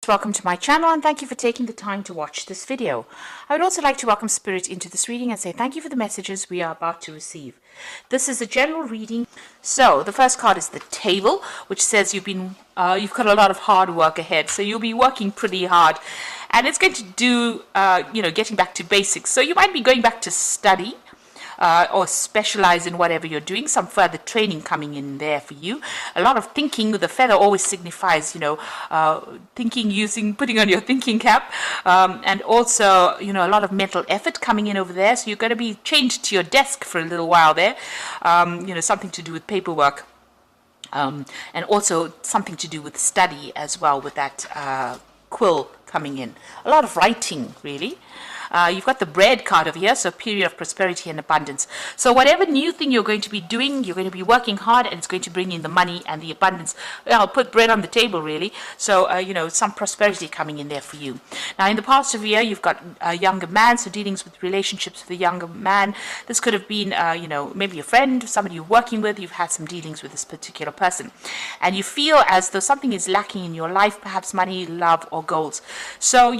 Welcome to my channel and thank you for taking the time to watch this video. I would also like to welcome Spirit into this reading and say thank you for the messages we are about to receive. This is a general reading. So the first card is the Table, which says you've got a lot of hard work ahead. So you'll be working pretty hard and it's going to do, getting back to basics. So you might be going back to study. Or specialize in whatever you're doing, some further training coming in there for you. A lot of thinking. The feather always signifies, thinking, putting on your thinking cap, and also, a lot of mental effort coming in over there. So you're going to be chained to your desk for a little while there, something to do with paperwork. And also something to do with study as well with that quill coming in. A lot of writing, really. You've got the bread card over here, so period of prosperity and abundance. So whatever new thing you're going to be doing, you're going to be working hard and it's going to bring in the money and the abundance. I'll put bread on the table, really. So, some prosperity coming in there for you. Now, in the past of year, you've got a younger man, so dealings with relationships with a younger man. This could have been, maybe a friend, somebody you're working with. You've had some dealings with this particular person. And you feel as though something is lacking in your life, perhaps money, love, or goals. So,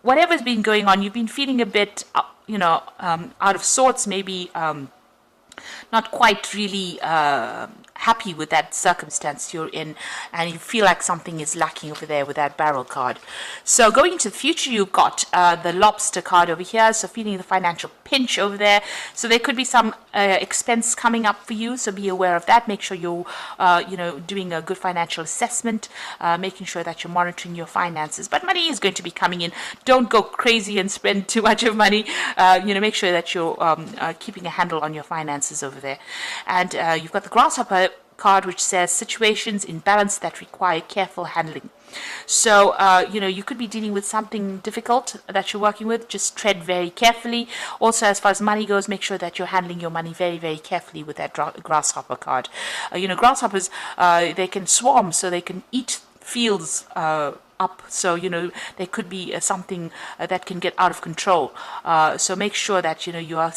whatever's been going on, you've been feeling a bit, out of sorts, maybe not quite really happy with that circumstance you're in, and you feel like something is lacking over there with that barrel card. So going into the future, you've got the lobster card over here, so feeling the financial pinch over there. So there could be some expense coming up for you, so be aware of that. Make sure you're doing a good financial assessment, making sure that you're monitoring your finances. But money is going to be coming in. Don't go crazy and spend too much of money. Make sure that you're keeping a handle on your finances over there. And you've got the grasshopper card, which says situations in balance that require careful handling. So, you could be dealing with something difficult that you're working with. Just tread very carefully. Also, as far as money goes, make sure that you're handling your money very, very carefully with that grasshopper card. Grasshoppers, they can swarm, so they can eat fields up. So, there could be something that can get out of control. So make sure that, you are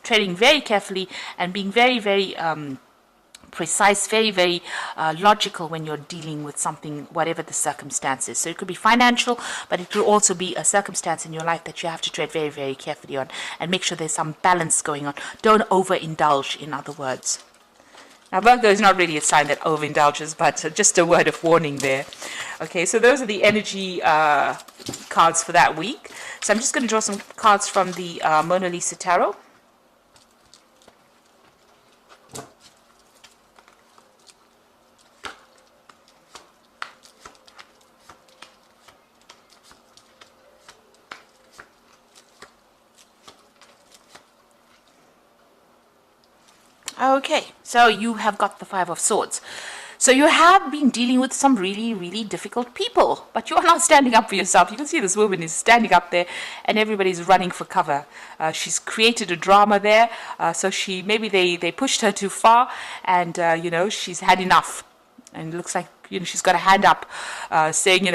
treading very carefully and being very, very precise, very, very logical when you're dealing with something, whatever the circumstances. So it could be financial, but it could also be a circumstance in your life that you have to tread very, very carefully on and make sure there's some balance going on. Don't overindulge, in other words. Now, Virgo is not really a sign that overindulges, but just a word of warning there. Okay, so those are the energy cards for that week. So I'm just going to draw some cards from the Mona Lisa Tarot. Okay, so you have got the Five of Swords. So you have been dealing with some really, really difficult people, but you are not standing up for yourself. You can see this woman is standing up there and everybody's running for cover. She's created a drama there, so maybe they pushed her too far and, she's had enough. And it looks like, she's got a hand up saying,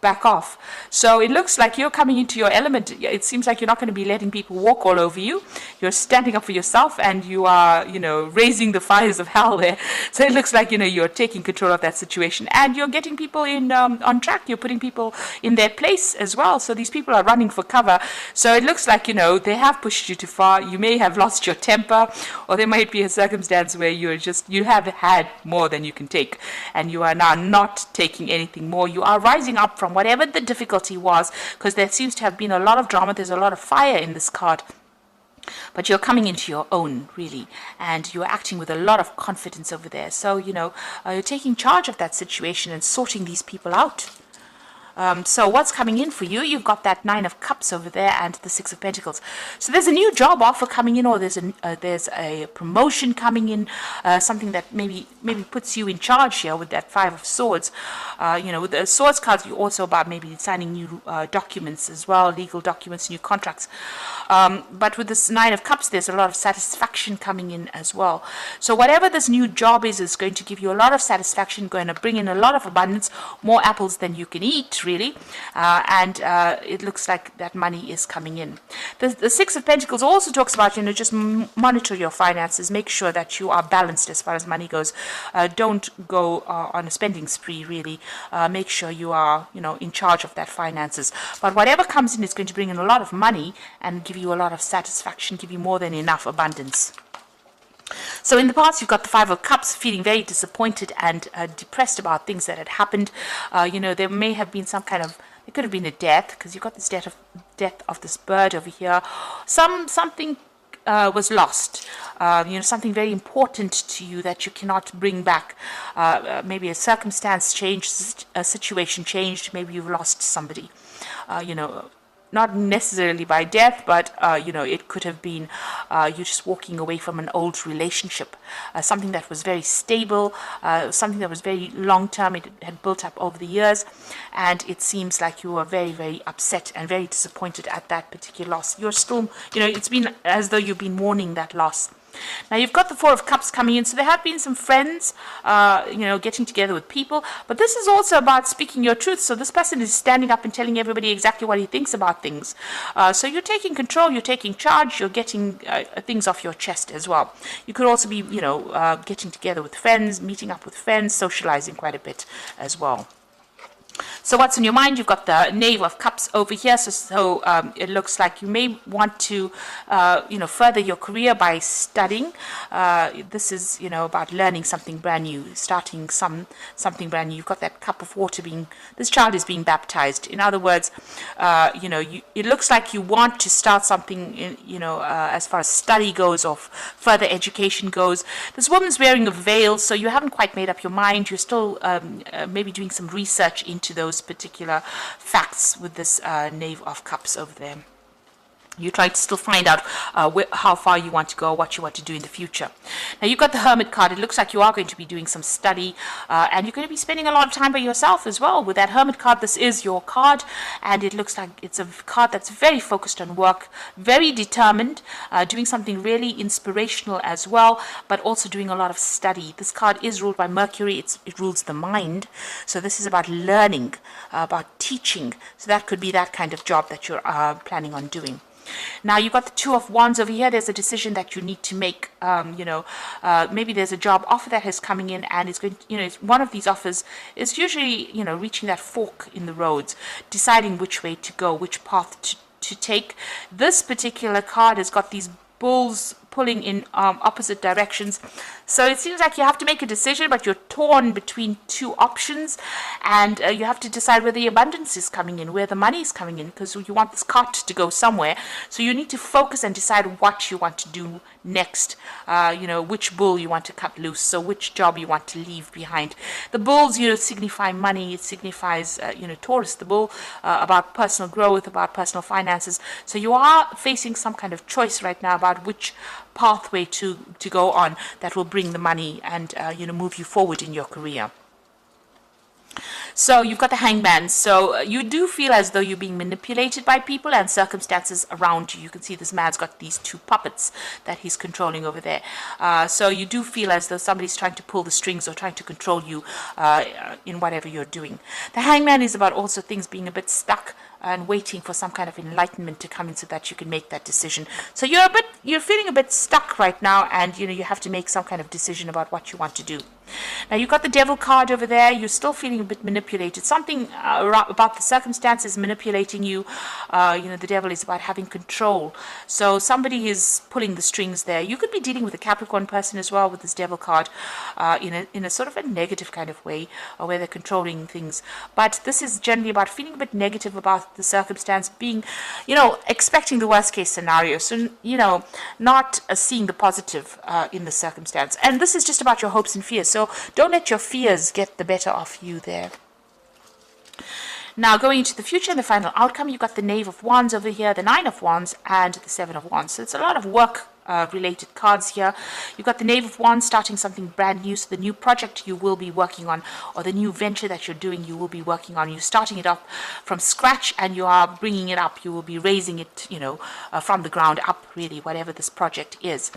back off. So it looks like you're coming into your element. It seems like you're not going to be letting people walk all over you. You're standing up for yourself and you are, raising the fires of hell there. So it looks like, you're taking control of that situation and you're getting people in on track. You're putting people in their place as well. So these people are running for cover. So it looks like, they have pushed you too far. You may have lost your temper, or there might be a circumstance where you have had more than you can take. And you are now not taking anything more. You are rising up from whatever the difficulty was, because there seems to have been a lot of drama. There's a lot of fire in this card. But you're coming into your own, really, and you're acting with a lot of confidence over there. So, you're taking charge of that situation and sorting these people out. So what's coming in for you? You've got that Nine of Cups over there and the Six of Pentacles. So there's a new job offer coming in, or there's a promotion coming in, something that maybe puts you in charge here with that Five of Swords. With the Swords cards, you're also about maybe signing new documents as well, legal documents, new contracts. But with this Nine of Cups, there's a lot of satisfaction coming in as well. So whatever this new job is going to give you a lot of satisfaction, going to bring in a lot of abundance, more apples than you can eat, really, and it looks like that money is coming in. The Six of Pentacles also talks about, just monitor your finances, make sure that you are balanced as far as money goes. Don't go on a spending spree, really. Make sure you are, in charge of that finances. But whatever comes in is going to bring in a lot of money and give you a lot of satisfaction, give you more than enough abundance. So in the past, you've got the Five of Cups, feeling very disappointed and depressed about things that had happened. There may have been there could have been a death, because you've got this death of this bird over here. Something was lost, something very important to you that you cannot bring back. Maybe a circumstance changed, a situation changed, maybe you've lost somebody, not necessarily by death, but, it could have been you just walking away from an old relationship, something that was very stable, something that was very long-term. It had built up over the years, and it seems like you were very, very upset and very disappointed at that particular loss. You're still, it's been as though you've been mourning that loss. Now you've got the Four of Cups coming in, so there have been some friends, getting together with people, but this is also about speaking your truth. So this person is standing up and telling everybody exactly what he thinks about things. So you're taking control, you're taking charge, you're getting things off your chest as well. You could also be, getting together with friends, meeting up with friends, socializing quite a bit as well. So what's on your mind? You've got the Knave of Cups over here. So it looks like you may want to, further your career by studying. This is, about learning something brand new, starting something brand new. You've got that cup of water this child is being baptized. In other words, it looks like you want to start something, as far as study goes or further education goes. This woman's wearing a veil, so you haven't quite made up your mind. You're still maybe doing some research into those particular facts with this Knave of Cups over there. You try to still find out how far you want to go, what you want to do in the future. Now, you've got the Hermit card. It looks like you are going to be doing some study, and you're going to be spending a lot of time by yourself as well. With that Hermit card, this is your card, and it looks like it's a card that's very focused on work, very determined, doing something really inspirational as well, but also doing a lot of study. This card is ruled by Mercury. It rules the mind. So this is about learning, about teaching. So that could be that kind of job that you're planning on doing. Now, you've got the Two of Wands over here. There's a decision that you need to make. Maybe there's a job offer that is coming in, and it's going to, one of these offers is usually, reaching that fork in the roads, deciding which way to go, which path to take. This particular card has got these bulls pulling in opposite directions. So it seems like you have to make a decision, but you're torn between two options, and you have to decide where the abundance is coming in, where the money is coming in, because you want this cart to go somewhere. So you need to focus and decide what you want to do next, which bull you want to cut loose, so which job you want to leave behind. The bulls, signify money. It signifies, Taurus, the bull, about personal growth, about personal finances. So you are facing some kind of choice right now about which pathway to go on that will bring the money and move you forward in your career. So you've got the Hangman. So you do feel as though you're being manipulated by people and circumstances around you. You can see this man's got these two puppets that he's controlling over there. So you do feel as though somebody's trying to pull the strings or trying to control you in whatever you're doing. The Hangman is about also things being a bit stuck and waiting for some kind of enlightenment to come in so that you can make that decision. So you're feeling a bit stuck right now, and you have to make some kind of decision about what you want to do. Now, you've got the Devil card over there. You're still feeling a bit manipulated. Something about the circumstances manipulating you. The Devil is about having control. So somebody is pulling the strings there. You could be dealing with a Capricorn person as well with this Devil card, in a sort of a negative kind of way, where they're controlling things. But this is generally about feeling a bit negative about the circumstance, being, expecting the worst case scenario. So, not seeing the positive in the circumstance. And this is just about your hopes and fears. So don't let your fears get the better of you there. Now, going into the future and the final outcome, you've got the Knave of Wands over here, the Nine of Wands, and the Seven of Wands. So it's a lot of work related cards here. You've got the Knave of Wands starting something brand new. So the new project you will be working on, or the new venture that you're doing, you will be working on. You're starting it up from scratch, and you are bringing it up. You will be raising it, from the ground up, really, whatever this project is.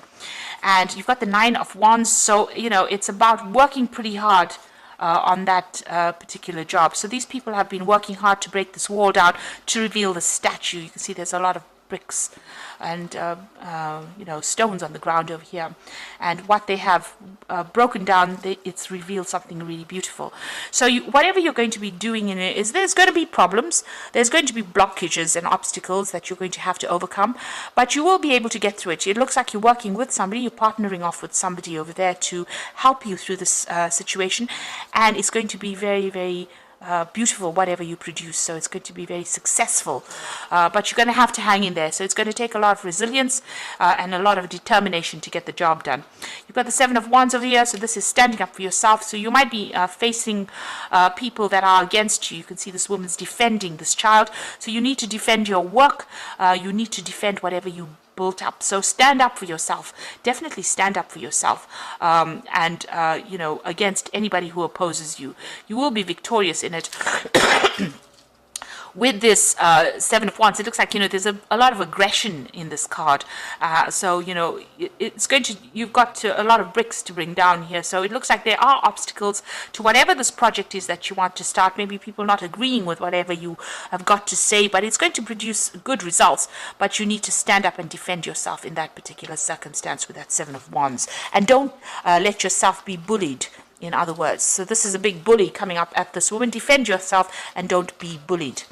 And you've got the Nine of Wands. So, it's about working pretty hard on that particular job. So these people have been working hard to break this wall down to reveal the statue. You can see there's a lot of bricks and stones on the ground over here, and what they have broken down, it's revealed something really beautiful. So whatever you're going to be doing in it, is there's going to be problems, there's going to be blockages and obstacles that you're going to have to overcome, but you will be able to get through it. It looks like you're working with somebody, you're partnering off with somebody over there to help you through this situation, and it's going to be very, very beautiful, whatever you produce. So it's going to be very successful, but you're going to have to hang in there. So it's going to take a lot of resilience and a lot of determination to get the job done. You've got the Seven of Wands over here, so this is standing up for yourself. So you might be facing people that are against you. You can see this woman's defending this child, so you need to defend your work, you need to defend whatever you built up. So stand up for yourself, definitely stand up for yourself, and against anybody who opposes you. You will be victorious in it. With this Seven of Wands, it looks like there's a lot of aggression in this card. So it's going to, you've got a lot of bricks to bring down here. So it looks like there are obstacles to whatever this project is that you want to start. Maybe people not agreeing with whatever you have got to say, but it's going to produce good results. But you need to stand up and defend yourself in that particular circumstance with that Seven of Wands, and don't let yourself be bullied. In other words, so this is a big bully coming up at this woman. Defend yourself and don't be bullied.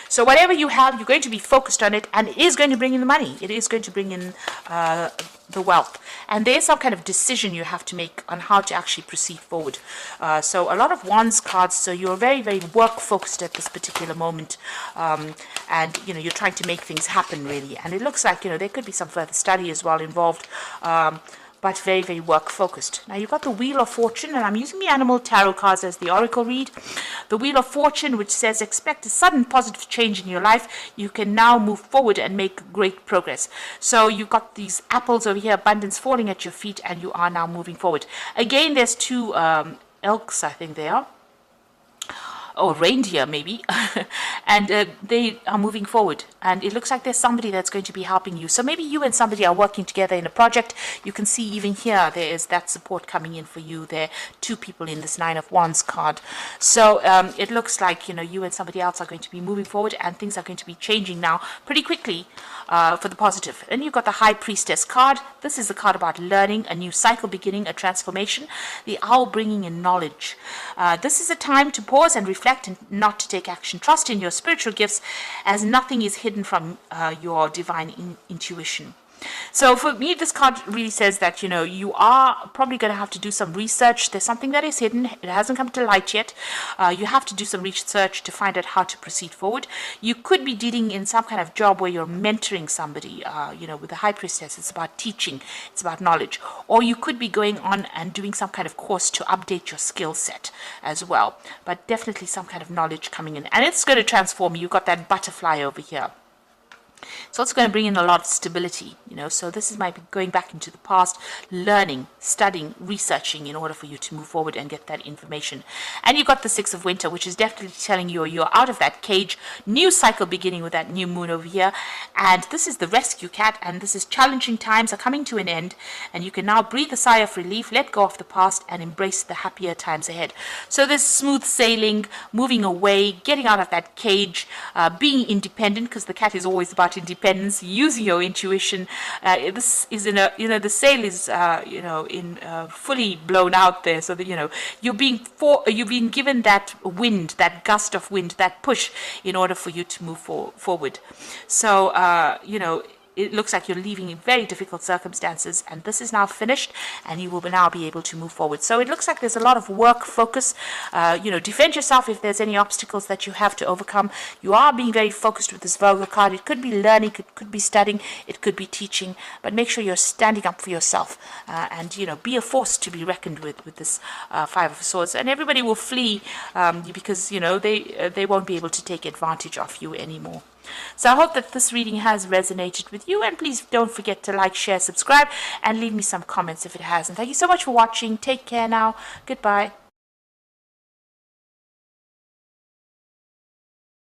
So whatever you have, you're going to be focused on it, and it is going to bring in the money. It is going to bring in the wealth. And there's some kind of decision you have to make on how to actually proceed forward. So a lot of Wands cards, so you're very, very work-focused at this particular moment. And, you're trying to make things happen, really. And it looks like, there could be some further study as well involved. But very, very work-focused. Now, you've got the Wheel of Fortune, and I'm using the Animal Tarot cards as the Oracle read. The Wheel of Fortune, which says, expect a sudden positive change in your life. You can now move forward and make great progress. So you've got these apples over here, abundance falling at your feet, and you are now moving forward. Again, there's two elks, I think they are. Or reindeer maybe, and they are moving forward, and it looks like there's somebody that's going to be helping you. So maybe you and somebody are working together in a project. You can see even here there is that support coming in for you. There are two people in this Nine of Wands card. So it looks like you and somebody else are going to be moving forward, and things are going to be changing now pretty quickly for the positive. Then you've got the High Priestess card. This is a card about learning, a new cycle beginning, a transformation. The Owl bringing in knowledge. This is a time to pause and reflect and not to take action. Trust in your spiritual gifts, as nothing is hidden from your divine intuition. So for me, this card really says that, you are probably going to have to do some research. There's something that is hidden. It hasn't come to light yet. You have to do some research to find out how to proceed forward. You could be dealing in some kind of job where you're mentoring somebody. With the High Priestess, it's about teaching. It's about knowledge. Or you could be going on and doing some kind of course to update your skill set as well. But definitely some kind of knowledge coming in. And it's going to transform you. You've got that butterfly over here. So it's going to bring in a lot of stability, so this might be going back into the past, learning, studying, researching in order for you to move forward and get that information. And you've got the Six of Winter, which is definitely telling you you're out of that cage, new cycle beginning with that new moon over here. And this is the Rescue Cat, and this is challenging times are coming to an end, and you can now breathe a sigh of relief, let go of the past, and embrace the happier times ahead. So there's smooth sailing, moving away, getting out of that cage, being independent, because the cat is always about independence, using your intuition. This is in a, the sail is, fully blown out there, so that, you're being given that wind, that gust of wind, that push in order for you to move forward. So, it looks like you're leaving in very difficult circumstances, and this is now finished, and you will now be able to move forward. So it looks like there's a lot of work focus. Defend yourself if there's any obstacles that you have to overcome. You are being very focused with this Virgo card. It could be learning, it could be studying, it could be teaching, but make sure you're standing up for yourself, and be a force to be reckoned with this Five of Swords. And everybody will flee because they won't be able to take advantage of you anymore. So I hope that this reading has resonated with you, and please don't forget to like, share, subscribe, and leave me some comments if it has. And thank you so much for watching. Take care now. Goodbye.